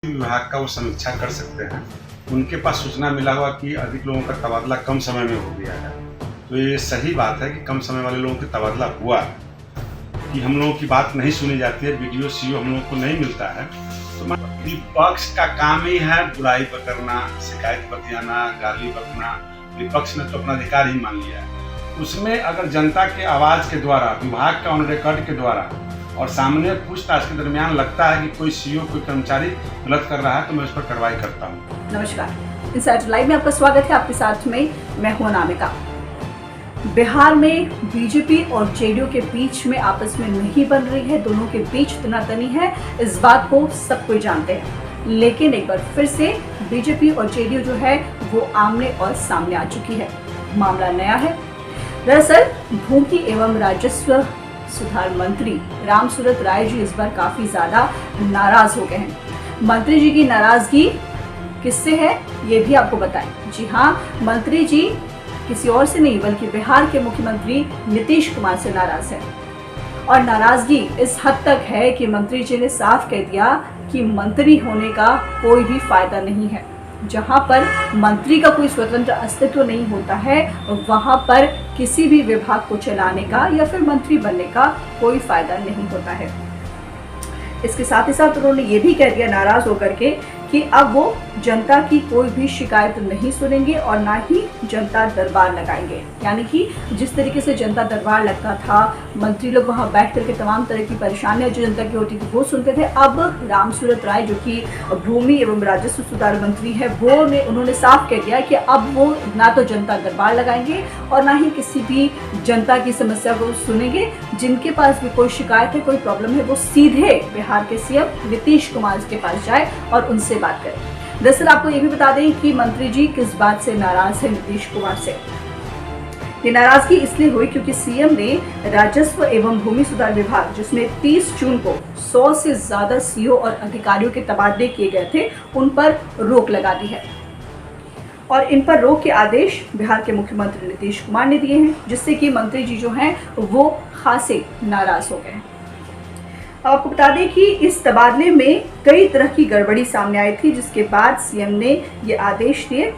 विभाग का वो समीक्षा कर सकते हैं। उनके पास सूचना मिला हुआ कि अधिक लोगों का तबादला कम समय में हो गया है, तो ये सही बात है कि कम समय वाले लोगों का तबादला हुआ है। कि हम लोगों की बात नहीं सुनी जाती है, वीडियो सीओ हम लोगों को नहीं मिलता है, तो विपक्ष का काम ही है बुराई पकड़ना, शिकायत बतियाना, गाली बकना। विपक्ष ने तो अपना अधिकार ही मान लिया है। उसमें अगर जनता के आवाज़ के द्वारा, विभाग का ऑन रिकॉर्ड के द्वारा और सामने पूछताछ के दरमियान लगता है कि कोई सीओ, कोई कर्मचारी गलत कर रहा है, तो मैं उस पर कार्रवाई करता हूँ। नमस्कार, इनसाइड लाइव में आपका स्वागत है। आपके साथ में मैं हूं अनामिका। बिहार में बीजेपी और जेडीयू के बीच में आपस में नहीं बन रही है, दोनों के बीच तनातनी है, इस बात को सब कोई जानते हैं। लेकिन एक बार फिर से बीजेपी और जेडीयू जो है वो आमने और सामने आ चुकी है। मामला नया है। दरअसल भूमि एवं राजस्व सुधार मंत्री रामसूरत राय जी इस बार काफी ज्यादा नाराज हो गए हैं। मंत्री जी की नाराजगी किससे है ये भी आपको बताएं। जी हाँ, मंत्री जी किसी और से नहीं बल्कि बिहार के मुख्यमंत्री नीतीश कुमार से नाराज है। और नाराजगी इस हद तक है कि मंत्री जी ने साफ कह दिया कि मंत्री होने का कोई भी फायदा नहीं है। जहां पर मंत्री का कोई स्वतंत्र अस्तित्व नहीं होता है, वहां पर किसी भी विभाग को चलाने का या फिर मंत्री बनने का कोई फायदा नहीं होता है। इसके साथ ही साथ उन्होंने ये भी कह दिया नाराज होकर के कि अब वो जनता की कोई भी शिकायत नहीं सुनेंगे और ना ही जनता दरबार लगाएंगे। यानी कि जिस तरीके से जनता दरबार लगता था, मंत्री लोग वहां बैठ करके तमाम तरह की परेशानियां जो जनता की होती थी वो सुनते थे, अब रामसूरत राय जो कि भूमि एवं राजस्व सुधार मंत्री है उन्होंने साफ कह दिया कि अब वो ना तो जनता दरबार लगाएंगे और ना ही किसी भी जनता की समस्या को सुनेंगे। जिनके पास भी कोई शिकायत है, कोई प्रॉब्लम है, वो सीधे बिहार के सीएम नीतीश कुमार के पास जाए और उनसे बात करें। दरअसल आपको ये भी बता दें कि मंत्री जी किस बात से नाराज है नीतीश कुमार से। ये नाराजगी इसलिए हुई क्योंकि सीएम ने राजस्व एवं भूमि सुधार विभाग, जिसमें 30 जून को 100 से ज्यादा सीओ और अधिकारियों के तबादले किए गए थे, उन पर रोक लगा दी है। और इन पर रोक के आदेश बिहार के मुख्यमंत्री नीतीश कुमार ने दिए हैं, जिससे कि मंत्री जी जो हैं वो खासे नाराज हो गए हैं। आपको बता दें कि इस तबादले में कई तरह की गड़बड़ी सामने आई थी, जिसके बाद सीएम ने ये आदेश दिए।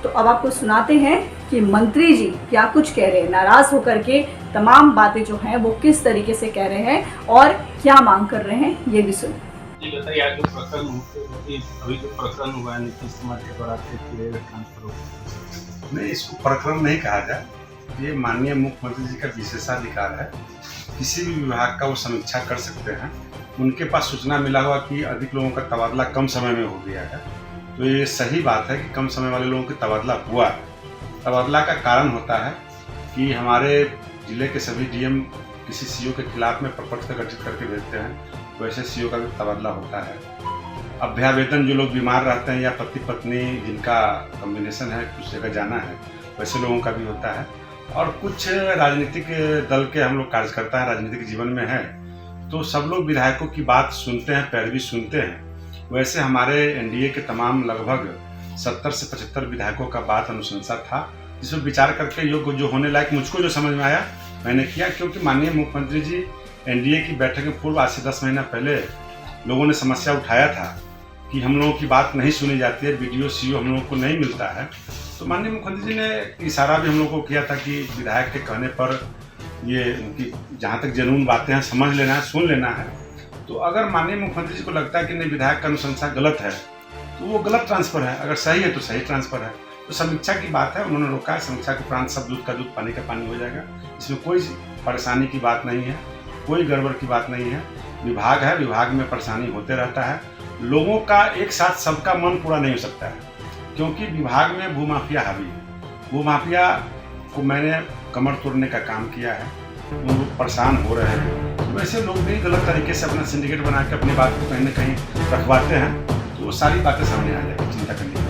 तो अब आपको सुनाते हैं कि मंत्री जी क्या कुछ कह रहे हैं, नाराज होकर के तमाम बातें जो हैं वो किस तरीके से कह रहे हैं और क्या मांग कर रहे हैं, ये भी सुनिए। जी बताइए, आज जो अभी जो प्रकरण हुआ है नीतीश कुमार के द्वारा ट्रांसफर, नहीं, इसको प्रकरण नहीं कहा जाए, ये माननीय मुख्यमंत्री जी का विशेषाधिकार है। किसी भी विभाग का वो समीक्षा कर सकते हैं। उनके पास सूचना मिला हुआ कि अधिक लोगों का तबादला कम समय में हो गया है, तो ये सही बात है कि कम समय वाले लोगों का तबादला हुआ है। तबादला का कारण होता है कि हमारे जिले के सभी डीएम किसी सीओ के खिलाफ में प्रपत्र गठित करके भेजते हैं, तो ऐसे सीओ का भी तबादला होता है। अभ्यावेतन जो लोग बीमार रहते हैं या पति पत्नी जिनका कॉम्बिनेशन है, कुछ जगह जाना है, वैसे लोगों का भी होता है। और कुछ राजनीतिक दल के हम लोग कार्यकर्ता हैं, राजनीतिक जीवन में हैं, तो सब लोग विधायकों की बात सुनते हैं, पैरवी सुनते हैं। वैसे हमारे एनडीए के तमाम लगभग 70 से 75 विधायकों का बात अनुशंसा था, जिसमें विचार करके योग्य जो होने लायक मुझको जो समझ में आया मैंने किया। क्योंकि माननीय मुख्यमंत्री जी एनडीए की बैठक में पूर्व आज से 10 महीना पहले लोगों ने समस्या उठाया था कि हम लोगों की बात नहीं सुनी जाती है, वीडियो सीओ हम लोगों को नहीं मिलता है। तो माननीय मुख्यमंत्री जी ने इशारा भी हम लोगों को किया था कि विधायक के कहने पर ये उनकी जहाँ तक जनून बातें हैं समझ लेना है, सुन लेना है। तो अगर माननीय मुख्यमंत्री जी को लगता है कि नहीं विधायक का अनुशंसा गलत है, तो वो गलत ट्रांसफर है, अगर सही है तो सही ट्रांसफर है। तो समीक्षा की बात है, उन्होंने रोका है। समीक्षा के उपरांत सब दूध का दूध पानी का पानी हो जाएगा। इसमें कोई परेशानी की बात नहीं है, कोई गड़बड़ की बात नहीं है। विभाग है, विभाग में परेशानी होते रहता है। लोगों का एक साथ सबका मन पूरा नहीं हो सकता है, क्योंकि विभाग में भूमाफिया हावी है। भूमाफिया को मैंने कमर तोड़ने का काम किया है, वो लोग परेशान हो रहे हैं। तो वैसे लोग भी गलत तरीके से अपना सिंडिकेट बना के अपनी बात को कहीं ना कहीं रखवाते हैं, तो वो सारी बातें सामने आ जाएगी, चिंता करने की।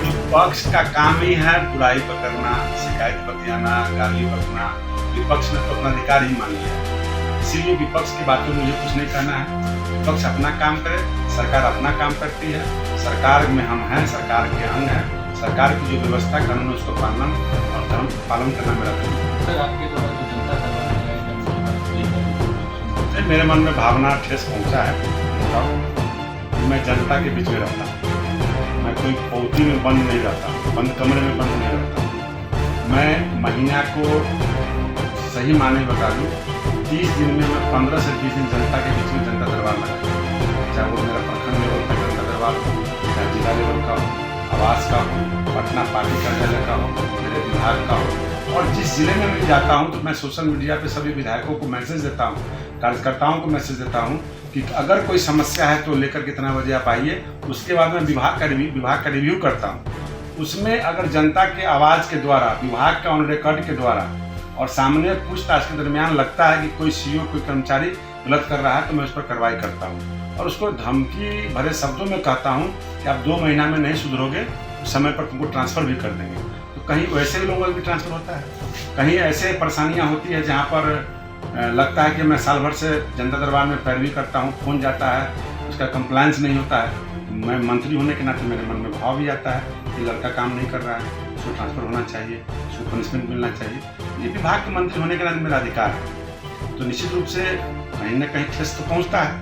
विपक्ष का काम ही है बुराई पकड़ना, शिकायत बतियाना, गाली बकना। विपक्ष ने तो अपना अधिकार ही मान लिया है, इसीलिए विपक्ष की बातों में मुझे कुछ नहीं कहना है। विपक्ष अपना काम करे, सरकार अपना काम करती है। सरकार में हम हैं, सरकार के अंग हैं। सरकार की जो व्यवस्था कानून है उसको पालन और धर्म पालन करना मेरा धर्म है। सर, आपके द्वारा जो जनता दरबार मेरे मन में भावना ठेस पहुंचा है। कि मैं जनता के बीच में रहता हूँ। मैं कोई पौधी में बंद नहीं रहता, बंद कमरे में बंद नहीं रहता। मैं महीना को सही माने बता दूँ, 30 दिन में मैं 15 से 20 दिन जनता के बीच में जनता दरबार लगाता हूँ। चाहे वो मेरा प्रखंड लेवल का जनता दरबार हो, चाहे जिला लेवल का हो, आवास का हो, पटना पार्टी कार्यालय का हो, मेरे विभाग का हो। और जिस जिले में मैं जाता हूं तो मैं सोशल मीडिया पे सभी विधायकों को मैसेज देता हूं, कार्यकर्ताओं को मैसेज देता हूं कि अगर कोई समस्या है तो लेकर कितना बजे आप आइए। उसके बाद मैं विभाग का रिव्यू करता हूं। उसमें अगर जनता के आवाज़ के द्वारा, विभाग के ऑन रिकॉर्ड के द्वारा और सामने पूछताछ के दरमियान लगता है कि कोई सीईओ, कोई कर्मचारी गलत कर रहा है तो मैं उस पर कार्रवाई करता हूँ और उसको धमकी भरे शब्दों में कहता हूँ कि आप 2 महीना में नहीं सुधरोगे तो समय पर तुमको ट्रांसफ़र भी कर देंगे। तो कहीं वैसे ही लोगों को भी ट्रांसफ़र होता है, कहीं ऐसे परेशानियाँ होती है जहाँ पर लगता है कि मैं साल भर से जनता दरबार में पैरवी करता हूँ, फोन जाता है, उसका कंप्लायंस नहीं होता है। मैं मंत्री होने के नाते मेरे मन में भाव भी आता है कि लड़का काम नहीं कर रहा है, उसको ट्रांसफ़र होना चाहिए, उसको पनिशमेंट मिलना चाहिए। ये विभाग के मंत्री होने के नाते मेरा अधिकार है। तो निश्चित रूप से कहीं ना कहीं ठेस तो पहुँचता है,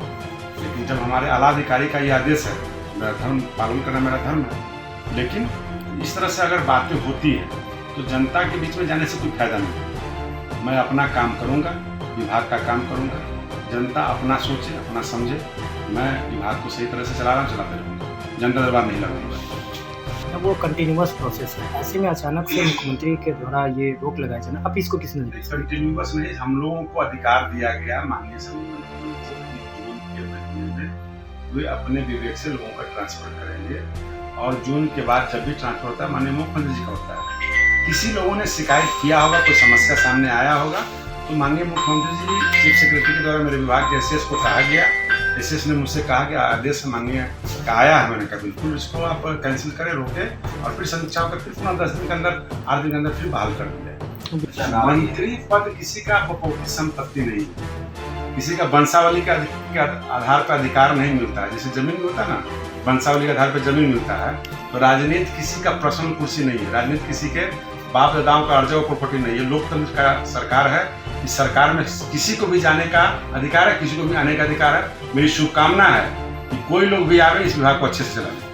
लेकिन जब हमारे आला अधिकारी का ये आदेश है, मेरा धर्म पालन करना मेरा धर्म है। लेकिन इस तरह से अगर बातें होती हैं तो जनता के बीच में जाने से कोई फायदा नहीं। मैं अपना काम करूंगा, विभाग का काम करूंगा, जनता अपना सोचे, अपना समझे। मैं विभाग को सही तरह से चला रहा हूँ, चलाते रहूँगा, जनता दरबार नहीं लगाऊंगा। वो कंटिन्यूअस प्रोसेस है, ऐसे में अचानक से मुख्यमंत्री के द्वारा ये रोक लगाई जाना, अब इसको किसने दी? कंटिन्यूअस नहीं, हम लोगों को अधिकार दिया गया माननीय सभी जून के महीने में वे अपने विवेक से लोगों का ट्रांसफर करेंगे और जून के बाद जब भी ट्रांसफर होता है माननीय मुख्यमंत्री जी का होता है। किसी लोगों ने शिकायत किया होगा, कोई समस्या सामने आया होगा तो माननीय मुख्यमंत्री जी चीफ सेक्रेटरी के द्वारा मेरे विभाग के एसएस को कहा गया। एसएस ने मुझसे कहा कि आदेश माननीय का आया है। मैंने कहा बिल्कुल इसको आप कैंसिल करें, रोके और फिर समीक्षा होकर फिर पुनः 10 दिन के अंदर, 8 दिन के अंदर फिर बहाल कर दिया। मंत्री पद किसी का बपौती संपत्ति नहीं है, किसी का वंशावली के आधार पर अधिकार नहीं मिलता है। जैसे जमीन मिलता है ना, वंशावली के आधार पर जमीन मिलता है, तो राजनीति किसी का पर्सनल कुर्सी नहीं है। राजनीति किसी के बाप दादाओं का अर्जा प्रॉपर्टी नहीं है। लोकतंत्र का सरकार है, इस सरकार में किसी को भी जाने का अधिकार है, किसी को भी आने का अधिकार है। मेरी शुभकामना है कि कोई लोग भी आवे, इस विभाग को अच्छे से चलाए।